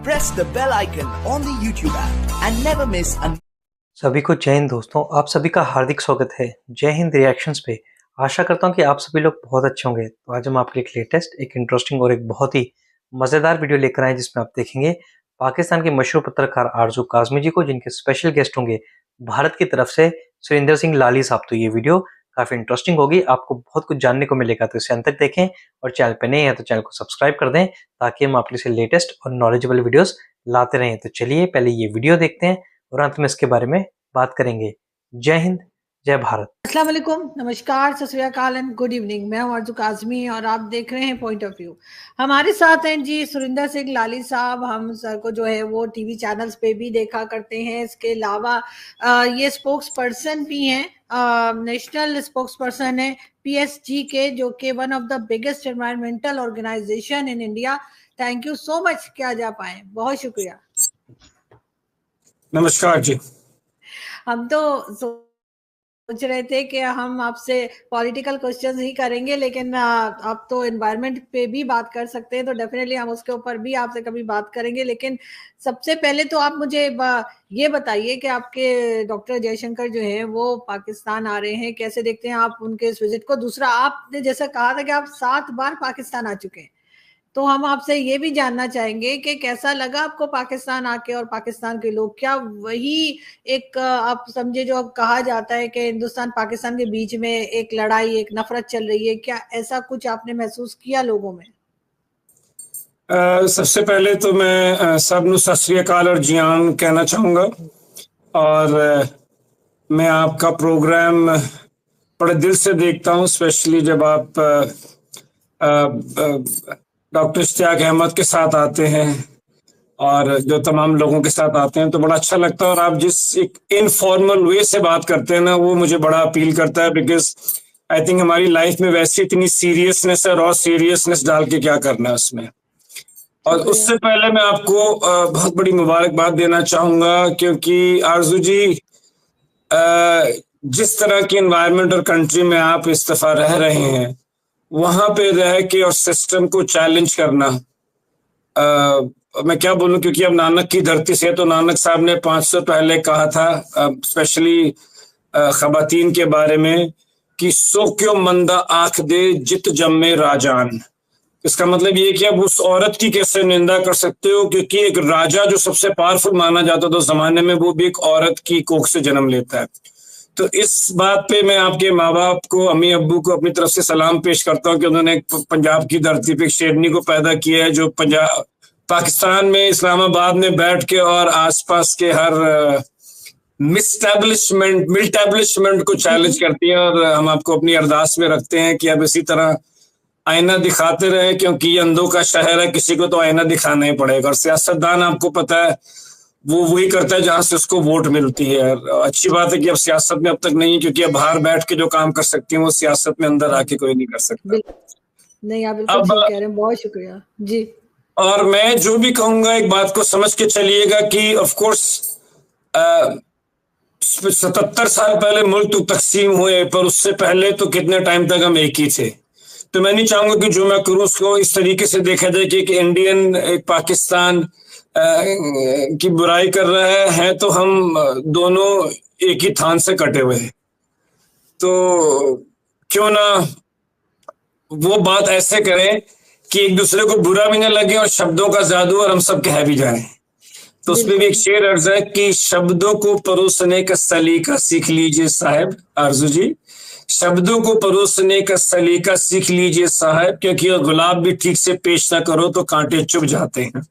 press the bell icon on the YouTube app and never miss an सभी को जय हिंद दोस्तों, आप सभी का हार्दिक स्वागत है जय हिंद रिएक्शंस पे। आशा करता हूँ कि आप सभी लोग बहुत अच्छे होंगे। तो आज हम आपके लिए एक लेटेस्ट, एक इंटरेस्टिंग और एक बहुत ही मज़ेदार वीडियो लेकर आए जिसमें आप देखेंगे पाकिस्तान के मशहूर पत्रकार आरजू काज़मी जी को, जिनके स्पेशल गेस्ट होंगे भारत की तरफ से सुरिंदर सिंह लाली साहब। तो ये वीडियो काफ़ी इंटरेस्टिंग होगी, आपको बहुत कुछ जानने को मिलेगा। तो इसे अंत तक देखें और चैनल पर नए हैं तो चैनल को सब्सक्राइब कर दें ताकि हम आपके लिए लेटेस्ट और नॉलेजेबल वीडियोस लाते रहें। तो चलिए पहले ये वीडियो देखते हैं और अंत में इसके बारे में बात करेंगे। जय हिंद, जय भारत। अस्सलाम वालेकुम, नमस्कार, सत श्री अकाल एंड गुड इवनिंग। मैं हूं आरजू काज़मी और आप देख रहे हैं पॉइंट ऑफ व्यू। हमारे साथ हैं जी सुरिंदर सिंह लाली साहब। हम सर को जो है वो टीवी चैनल्स पे भी देखा करते हैं। इसके अलावा ये स्पोक्स पर्सन भी हैं, नेशनल स्पोक्स पर्सन है PSG के, जो कि one of the biggest environmental organization in India. Thank you so much कि आज आप आए, बहुत शुक्रिया। नमस्कार जी। हम तो सोच रहे थे कि हम आपसे पॉलिटिकल क्वेश्चंस ही करेंगे, लेकिन आप तो एनवायरनमेंट पे भी बात कर सकते हैं, तो डेफिनेटली हम उसके ऊपर भी आपसे कभी बात करेंगे। लेकिन सबसे पहले तो आप मुझे ये बताइए कि आपके डॉक्टर जयशंकर जो है वो पाकिस्तान आ रहे हैं, कैसे देखते हैं आप उनके इस विजिट को। दूसरा, आपने जैसा कहा था कि आप 7 बार पाकिस्तान आ चुके हैं, तो हम आपसे ये भी जानना चाहेंगे कि कैसा लगा आपको पाकिस्तान आके, और पाकिस्तान के लोग, क्या वही एक आप समझे जो अब कहा जाता है कि हिंदुस्तान पाकिस्तान के बीच में एक लड़ाई, एक नफरत चल रही है, क्या ऐसा कुछ आपने महसूस किया लोगों में? सबसे पहले तो मैं सबनू सत श्री अकाल और जियान कहना चाहूँगा। और मैं आपका प्रोग्राम बड़े दिल से देखता हूँ, स्पेशली जब आप डॉक्टर इश्तियाक अहमद के साथ आते हैं और जो तमाम लोगों के साथ आते हैं, तो बड़ा अच्छा लगता है। और आप जिस एक इनफॉर्मल वे से बात करते हैं ना, वो मुझे बड़ा अपील करता है, बिकॉज आई थिंक हमारी लाइफ में वैसे इतनी सीरियसनेस है, रॉ सीरियसनेस डाल के क्या करना है उसमें। और उससे पहले मैं आपको बहुत बड़ी मुबारकबाद देना चाहूंगा, क्योंकि आरजू जी, जिस तरह की एनवायरनमेंट और कंट्री में आप इस दफा रह रहे हैं, वहां पे रह के और सिस्टम को चैलेंज करना, मैं क्या बोलूं, क्योंकि अब नानक की धरती से, तो नानक साहब ने 500 पहले कहा था, स्पेशली खवातीन के बारे में, कि सो क्यों मंदा आंख दे जित जम्मे राजान। इसका मतलब ये कि अब उस औरत की कैसे निंदा कर सकते हो, क्योंकि एक राजा जो सबसे पावरफुल माना जाता था उस जमाने में, वो भी एक औरत की कोख से जन्म लेता है। तो इस बात पे मैं आपके माँ बाप को, अम्मी अब्बू को अपनी तरफ से सलाम पेश करता हूँ कि उन्होंने पंजाब की धरती पे एक शेरनी को पैदा किया है, जो पाकिस्तान में इस्लामाबाद में बैठ के और आसपास के हर मिलटैब्लिशमेंट को चैलेंज करती है। और हम आपको अपनी अरदास में रखते हैं कि अब इसी तरह आईना दिखाते रहे, क्योंकि ये अंधों का शहर है, किसी को तो आईना दिखाना ही पड़ेगा। और सियासतदान, आपको पता है, वो वही करता है जहां से उसको वोट मिलती है। अच्छी बात है कि अब सियासत में अब तक नहीं, क्योंकि अब बाहर बैठ के जो काम कर सकती है वो सियासत में अंदर आके कोई नहीं कर सकता। नहीं, आप बिल्कुल ठीक कह रहे हैं, बहुत शुक्रिया जी। और मैं जो भी कहूंगा, एक बात को समझ के चलिएगा कि ऑफ कोर्स 77 साल पहले मुल्क तो तकसीम हुए, पर उससे पहले तो कितने टाइम तक हम एक ही थे। तो मैं नहीं चाहूंगा कि जो मैं करूं उसको इस तरीके से देखा जाए कि एक इंडियन एक पाकिस्तान की बुराई कर रहा है, तो हम दोनों एक ही थान से कटे हुए हैं। तो क्यों ना वो बात ऐसे करें कि एक दूसरे को बुरा भी ना लगे और शब्दों का जादू और हम सब कह भी जाएं। तो उसमें भी एक शेर अर्ज है कि शब्दों को परोसने का सलीका सीख लीजिए साहब। आरजू जी, शब्दों को परोसने का सलीका सीख लीजिए साहब, क्योंकि गुलाब भी ठीक से पेश ना करो तो कांटे चुभ जाते हैं।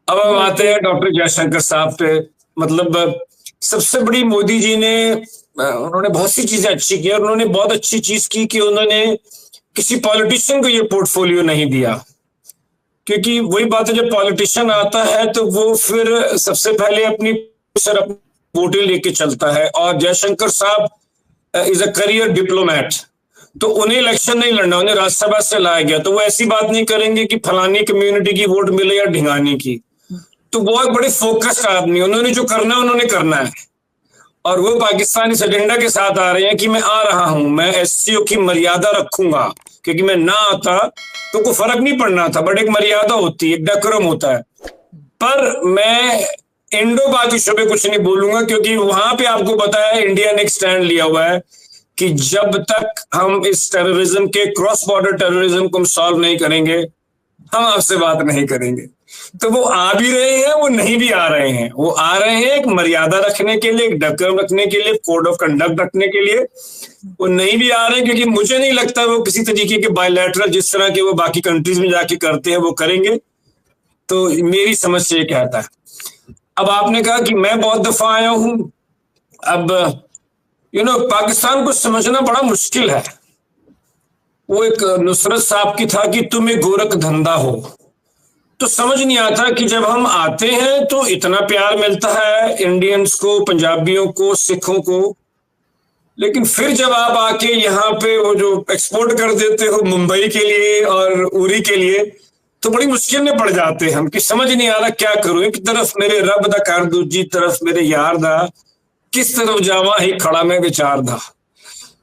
अब हम आते हैं डॉक्टर जयशंकर साहब पे। मतलब सबसे बड़ी, मोदी जी ने, उन्होंने बहुत सी चीजें अच्छी की और उन्होंने बहुत अच्छी चीज की कि उन्होंने किसी पॉलिटिशियन को ये पोर्टफोलियो नहीं दिया। क्योंकि वही बात है, जब पॉलिटिशियन आता है तो वो फिर सबसे पहले अपनी वोटें लेके चलता है। और जयशंकर साहब इज अ करियर डिप्लोमैट, तो उन्हें इलेक्शन नहीं लड़ना, उन्हें राज्यसभा से लाया गया। तो वो ऐसी बात नहीं करेंगे कि फलानी कम्युनिटी की वोट मिले या ढिंगानी की। तो वो एक बड़े फोकस्ड आदमी, उन्होंने जो करना है उन्होंने करना है। और वो पाकिस्तान इस एजेंडा के साथ आ रहे हैं कि मैं आ रहा हूं, मैं SCO की मर्यादा रखूंगा, क्योंकि मैं ना आता तो कोई फर्क नहीं पड़ना था, बट एक मर्यादा होती है, एक डेकोरम होता है। पर मैं इंडो पाक इशू पे कुछ नहीं बोलूंगा, क्योंकि वहां पे आपको पता है इंडिया ने एक स्टैंड लिया हुआ है कि जब तक हम इस टेररिज्म के, क्रॉस बॉर्डर टेररिज्म को हम सॉल्व नहीं करेंगे, हम आपसे बात नहीं करेंगे। तो वो आ भी रहे हैं, वो नहीं भी आ रहे हैं। वो आ रहे हैं एक मर्यादा रखने के लिए, एक डकम रखने के लिए, कोड ऑफ कंडक्ट रखने के लिए। वो नहीं भी आ रहे हैं क्योंकि मुझे नहीं लगता वो किसी तरीके के बायलैटरल जिस तरह के वो बाकी कंट्रीज में जाके करते हैं वो करेंगे। तो मेरी समझ से ये कहता है। अब आपने कहा कि मैं बहुत दफा आया हूं। अब पाकिस्तान को समझना बड़ा मुश्किल है। वो एक नुसरत साहब की था कि तुम एक गोरख धंधा हो, तो समझ नहीं आता कि जब हम आते हैं तो इतना प्यार मिलता है इंडियंस को, पंजाबियों को, सिखों को, लेकिन फिर जब आप आके यहाँ पे वो जो एक्सपोर्ट कर देते हो मुंबई के लिए और उरी के लिए, तो बड़ी मुश्किल में पड़ जाते हैं हम कि समझ नहीं आ रहा क्या करूं। एक तरफ मेरे रब दा कर, दूजी तरफ मेरे यार दा, किस तरफ जावा ही खड़ा में विचार दा।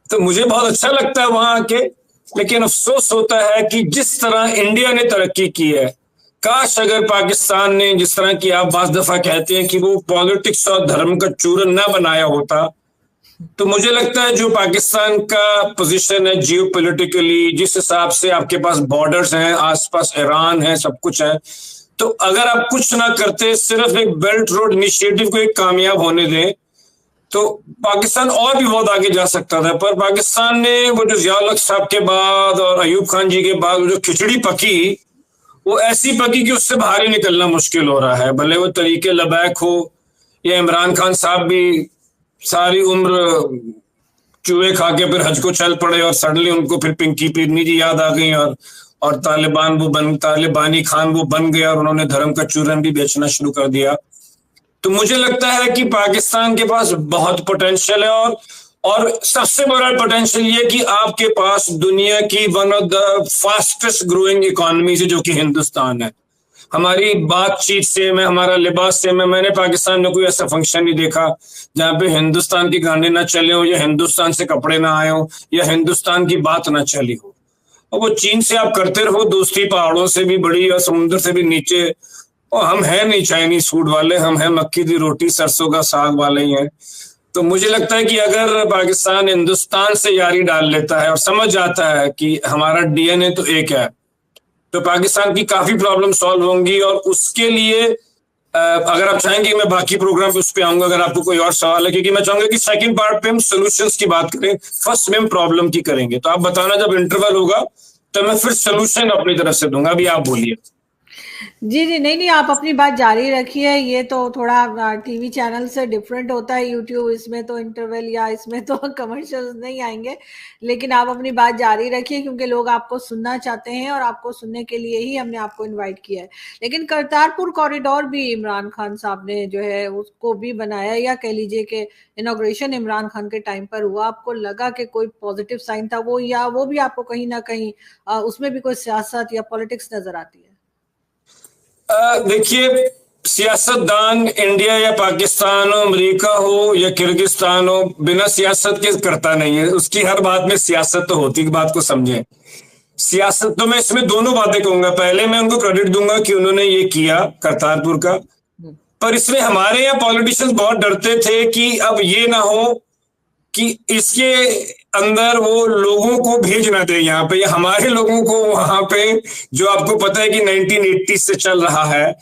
तो मुझे बहुत अच्छा लगता है वहां आके, लेकिन अफसोस होता है कि जिस तरह इंडिया ने तरक्की की है, काश अगर पाकिस्तान ने, जिस तरह की आप बाज़ दफा कहते हैं कि वो पॉलिटिक्स और धर्म का चूरन ना बनाया होता, तो मुझे लगता है जो पाकिस्तान का पोजीशन है जियो पॉलिटिकली, जिस हिसाब से आपके पास बॉर्डर्स हैं, आसपास ईरान है, सब कुछ है, तो अगर आप कुछ ना करते, सिर्फ एक बेल्ट रोड इनिशिएटिव को एक कामयाब होने दें, तो पाकिस्तान और भी बहुत आगे जा सकता था। पर पाकिस्तान ने वो जो ज़िया-उल-हक साहब के बाद और अयूब खान जी के बाद जो खिचड़ी पकी, वो ऐसी पकी कि उससे बाहर ही निकलना मुश्किल हो रहा है। भले वो तरीके लबैक हो या इमरान खान साहब भी सारी उम्र चूहे खा के फिर हज को चल पड़े और सडनली उनको फिर पिंकी पीरनी जी याद आ गई और तालिबानी खान वो बन गया और उन्होंने धर्म का चूरन भी बेचना शुरू कर दिया। तो मुझे लगता है कि पाकिस्तान के पास बहुत पोटेंशियल है और सबसे बड़ा पोटेंशियल ये कि आपके पास दुनिया की one of the fastest growing economy से, जो कि हिंदुस्तान है। हमारी बातचीत से, हमारा लिबास से, मैंने पाकिस्तान में कोई ऐसा फंक्शन नहीं देखा जहां पे हिंदुस्तान के गाने ना चले हो या हिंदुस्तान से कपड़े ना आए हो या हिंदुस्तान की बात ना चली हो। और वो चीन से आप करते रहो दोस्ती, पहाड़ों से भी बड़ी और समुद्र से भी नीचे, और हम हैं नहीं चाइनीज फूड वाले, हम हैं मक्की दी रोटी सरसों का साग वाले ही हैं। तो मुझे लगता है कि अगर पाकिस्तान हिंदुस्तान से यारी डाल लेता है और समझ जाता है कि हमारा डीएनए तो एक है, तो पाकिस्तान की काफी प्रॉब्लम सॉल्व होंगी। और उसके लिए अगर आप चाहेंगे मैं बाकी प्रोग्राम पे उस पे आऊंगा, अगर आपको कोई और सवाल है, क्योंकि मैं चाहूंगा कि सेकंड पार्ट पे हम सॉल्यूशंस की बात करें, फर्स्ट में हम प्रॉब्लम की करेंगे। तो आप बताना जब इंटरवल होगा तो मैं फिर सॉल्यूशन अपनी तरफ से दूंगा। अभी आप बोलिए। जी जी, नहीं आप अपनी बात जारी रखिए। ये तो थोड़ा टीवी चैनल से डिफरेंट होता है यूट्यूब, इसमें तो इंटरवल या इसमें तो कमर्शियल्स नहीं आएंगे, लेकिन आप अपनी बात जारी रखिए क्योंकि लोग आपको सुनना चाहते हैं और आपको सुनने के लिए ही हमने आपको इनवाइट किया है। लेकिन करतारपुर कॉरिडोर भी इमरान खान साहब ने जो है उसको भी बनाया, या कह लीजिए कि इनॉग्रेशन इमरान खान के टाइम पर हुआ। आपको लगा कि कोई पॉजिटिव साइन था वो, या वो भी आपको कहीं ना कहीं उसमें भी कोई सियासत या पॉलिटिक्स नजर आती है? देखिए, सियासतदान इंडिया या पाकिस्तान हो, अमेरिका हो या किर्गिस्तान हो, बिना सियासत के करता नहीं है। उसकी हर बात में सियासत तो होती, बात को समझें। सियासत तो मैं इसमें दोनों बातें कहूंगा। पहले मैं उनको क्रेडिट दूंगा कि उन्होंने ये किया करतारपुर का, पर इसमें हमारे यहाँ पॉलिटिशियंस बहुत डरते थे कि अब ये ना हो कि इसके अंदर वो लोगों को भेज ना दे यहाँ पे, या हमारे लोगों को वहां पे, जो आपको पता है कि 1980 से चल रहा है।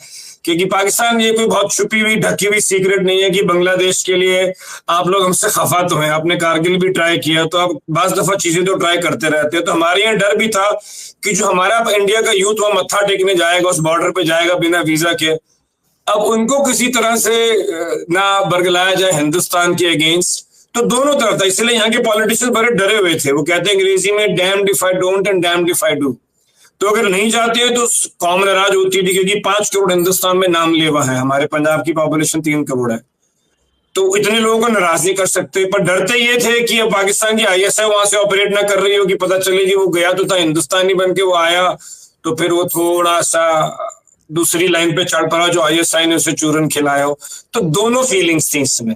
क्योंकि पाकिस्तान ये कोई बहुत छुपी हुई ढकी हुई सीक्रेट नहीं है कि बांग्लादेश के लिए आप लोग हमसे खफा तो हैं। आपने कारगिल भी ट्राई किया, तो आप बाज दफा चीजें तो ट्राई करते रहते हैं। तो हमारे यहाँ डर भी था कि जो हमारा इंडिया का यूथ वहां मत्था टेकने जाएगा, उस बॉर्डर पे जाएगा बिना वीजा के, अब उनको किसी तरह से ना बरगलाया जाए हिंदुस्तान के अगेंस्ट। तो दोनों तरफ था, इसलिए यहाँ के पॉलिटिशियंस बड़े डरे हुए थे। वो कहते हैं अंग्रेजी में damned if I don't and damned if I do. तो अगर नहीं जाते हैं तो कौम नाराज होती थी, क्योंकि 5 करोड़ हिंदुस्तान में नाम लेवा है, हमारे पंजाब की पॉपुलेशन 3 करोड़ है, तो इतने लोगों को नाराज नहीं कर सकते। पर डरते ये थे कि अब पाकिस्तान की ISI वहां से ऑपरेट ना कर रही होगी, पता चलेगी वो गया तो था हिंदुस्तानी बन के, वो आया तो फिर वो थोड़ा सा दूसरी लाइन पे चढ़ पड़ा जो ISI ने उसे चूरन खिलाया हो। तो दोनों फीलिंग्स थी इसमें।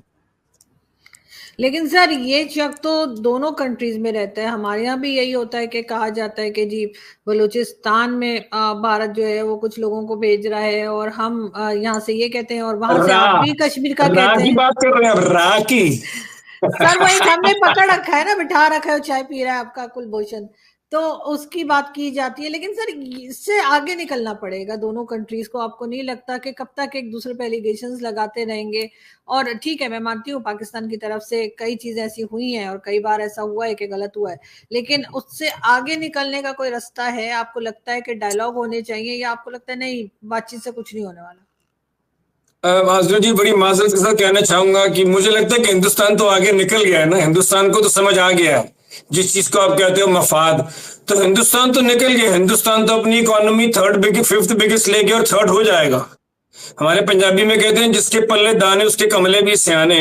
लेकिन सर ये शक तो दोनों कंट्रीज में रहता है। हमारे यहाँ भी यही होता है कि कहा जाता है कि जी बलूचिस्तान में भारत जो है वो कुछ लोगों को भेज रहा है, और हम यहाँ से ये कहते हैं और वहां से रा आप भी कश्मीर का रा कहते की हैं। बात कर रहे हैं, अब रा की। सर वो एक हमने पकड़ रखा है ना, बिठा रखा है, चाय पी रहा है आपका कुलभूषण, तो उसकी बात की जाती है। लेकिन सर इससे आगे निकलना पड़ेगा दोनों कंट्रीज को। आपको नहीं लगता कि कब तक एक दूसरे पे एलिगेशंस लगाते रहेंगे? और ठीक है, मैं मानती हूँ पाकिस्तान की तरफ से कई चीजें ऐसी हुई हैं और कई बार ऐसा हुआ है कि गलत हुआ है, लेकिन उससे आगे निकलने का कोई रास्ता है? आपको लगता है कि डायलॉग होने चाहिए, या आपको लगता है नहीं, बातचीत से कुछ नहीं होने वाला? आजरू जी, बड़ी माजरत के साथ कहना चाहूंगा कि मुझे लगता है कि हिंदुस्तान तो आगे निकल गया है ना। हिंदुस्तान को तो समझ आ गया है जिस चीज को आप कहते हो मफाद। तो हिंदुस्तान तो निकल गया। हिंदुस्तान तो अपनी इकोनॉमी फिफ्थ बिगेस्ट ले गया और थर्ड हो जाएगा। हमारे पंजाबी में कहते हैं जिसके पल्ले दाने उसके कमले भी सियाने।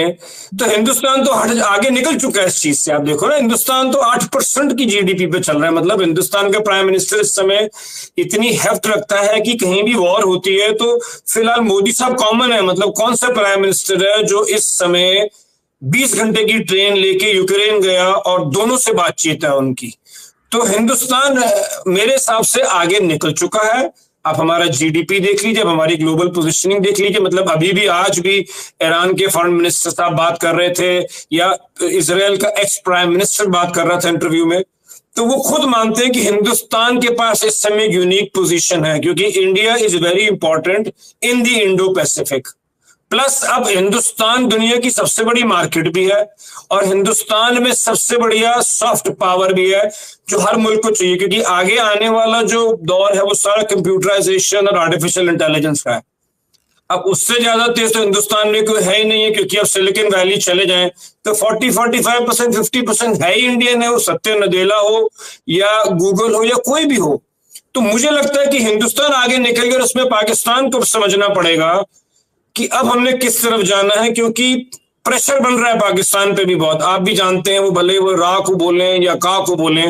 तो हिंदुस्तान तो हट आगे निकल चुका है इस चीज से। आप देखो ना, हिंदुस्तान तो 8% की जीडीपी पे चल रहा है। मतलब हिंदुस्तान का प्राइम मिनिस्टर इस समय इतनी हेफ्ट रखता है कि कहीं भी वॉर होती है तो फिलहाल मोदी साहब कॉमन है। मतलब कौन सा प्राइम मिनिस्टर है जो इस समय 20 घंटे की ट्रेन लेके यूक्रेन गया और दोनों से बातचीत है उनकी। तो हिंदुस्तान मेरे हिसाब से आगे निकल चुका है। आप हमारा जीडीपी देख लीजिए, अब हमारी ग्लोबल पोजीशनिंग देख लीजिए। मतलब अभी भी आज भी ईरान के फॉरेन मिनिस्टर साहब बात कर रहे थे, या इजराइल का एक्स प्राइम मिनिस्टर बात कर रहा था इंटरव्यू में, तो वो खुद मानते हैं कि हिंदुस्तान के पास इस समय यूनिक पोजीशन है, क्योंकि India is very important in the Indo Pacific. Plus अब हिंदुस्तान दुनिया की सबसे बड़ी मार्केट भी है, और हिंदुस्तान में सबसे बढ़िया सॉफ्ट पावर भी है जो हर मुल्क को चाहिए, क्योंकि आगे आने वाला जो दौर है वो सारा कंप्यूटराइजेशन और आर्टिफिशियल इंटेलिजेंस का है। अब उससे ज्यादा तेज तो हिंदुस्तान में कोई है ही नहीं है, क्योंकि अब सिलिकॉन वैली चले जाएं तो 40-45% 50% है ही इंडियन है, वो सत्य नदेला हो या गूगल हो या कोई भी हो। तो मुझे लगता है कि हिंदुस्तान आगे निकल गया और उसमें पाकिस्तान को समझना पड़ेगा कि अब हमने किस तरफ जाना है, क्योंकि प्रेशर बन रहा है पाकिस्तान पे भी बहुत। आप भी जानते हैं, वो भले वो रा को बोले या का को बोले,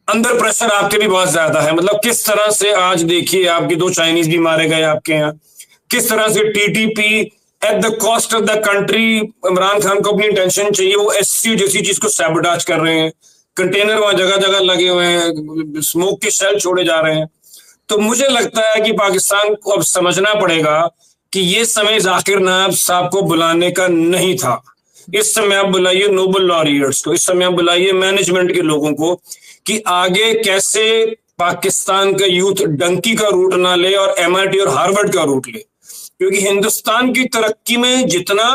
अंदर प्रेशर आपके भी बहुत ज्यादा है। मतलब किस तरह से आज देखिए आपके 2 चाइनीज भी मारे गए आपके यहाँ, किस तरह से TTP at the cost of the country, Imran Khan को अपनी टेंशन चाहिए, वो एससीओ जैसी चीज को सैबोटाज कर रहे हैं। कंटेनर वहां जगह जगह लगे हुए हैं, स्मोक के शेल छोड़े जा रहे हैं। तो मुझे लगता है कि पाकिस्तान को अब समझना पड़ेगा कि ये समय जाकिर नायब साहब को बुलाने का नहीं था। इस समय आप बुलाइए नोबेल लॉरियट्स को, इस समय आप बुलाइए मैनेजमेंट के लोगों को, कि आगे कैसे पाकिस्तान का यूथ डंकी का रूट ना ले और एमआईटी और हार्वर्ड का रूट ले। क्योंकि हिंदुस्तान की तरक्की में जितना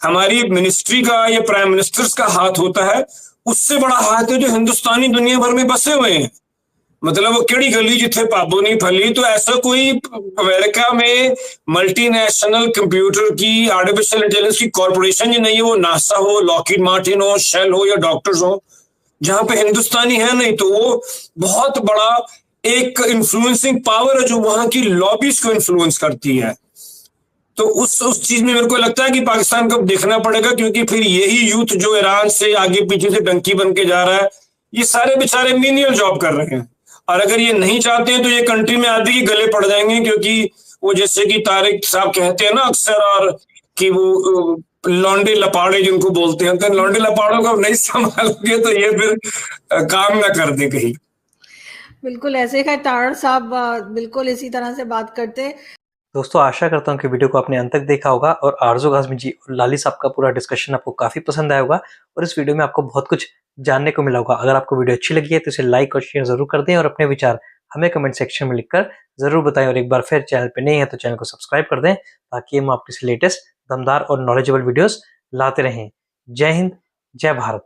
हमारी मिनिस्ट्री का या प्राइम मिनिस्टर्स का हाथ होता है, उससे बड़ा हाथ है जो हिंदुस्तानी दुनिया भर में बसे हुए हैं। मतलब वो केड़ी गली जिथे पाबो नहीं फली। तो ऐसा कोई अमेरिका में मल्टीनेशनल कंप्यूटर की आर्टिफिशियल इंटेलिजेंस की कॉर्पोरेशन ही नहीं है, वो नासा हो, लॉकहीड मार्टिन हो, शेल हो या डॉक्टर्स हो, जहां पे हिंदुस्तानी है नहीं। तो वो बहुत बड़ा एक इन्फ्लुएंसिंग पावर है जो वहां की लॉबीज को इन्फ्लुएंस करती है। तो उस चीज में मेरे को लगता है कि पाकिस्तान को देखना पड़ेगा, क्योंकि फिर यही यूथ जो ईरान से आगे पीछे से डंकी बन के जा रहा है, ये सारे बेचारे मीनियल जॉब कर रहे हैं। और अगर ये नहीं चाहते हैं तो ये कंट्री में आदि के गले पड़ जाएंगे, क्योंकि वो जैसे कि तारिक साहब कहते हैं ना अक्सर, और कि वो लौंडे लपाड़े जिनको बोलते हैं, तो लौंडे लपाड़ों को नहीं संभालोगे तो ये फिर काम ना कर दे कहीं। बिल्कुल ऐसे का तारड़ साहब बिल्कुल इसी तरह से बात करते। दोस्तों आशा करता हूँ कि वीडियो को आपने अंत तक देखा होगा और आरजू गाज़मी जी और लाली साहब का पूरा डिस्कशन आपको काफ़ी पसंद आया होगा, और इस वीडियो में आपको बहुत कुछ जानने को मिला होगा। अगर आपको वीडियो अच्छी लगी है तो इसे लाइक और शेयर जरूर कर दें, और अपने विचार हमें कमेंट सेक्शन में लिखकर जरूर बताएं। और एक बार फिर चैनल पे नए हैं तो चैनल को सब्सक्राइब कर दें, ताकि हम आपके लेटेस्ट दमदार और नॉलेजेबल वीडियोस लाते रहें। जय हिंद, जय भारत।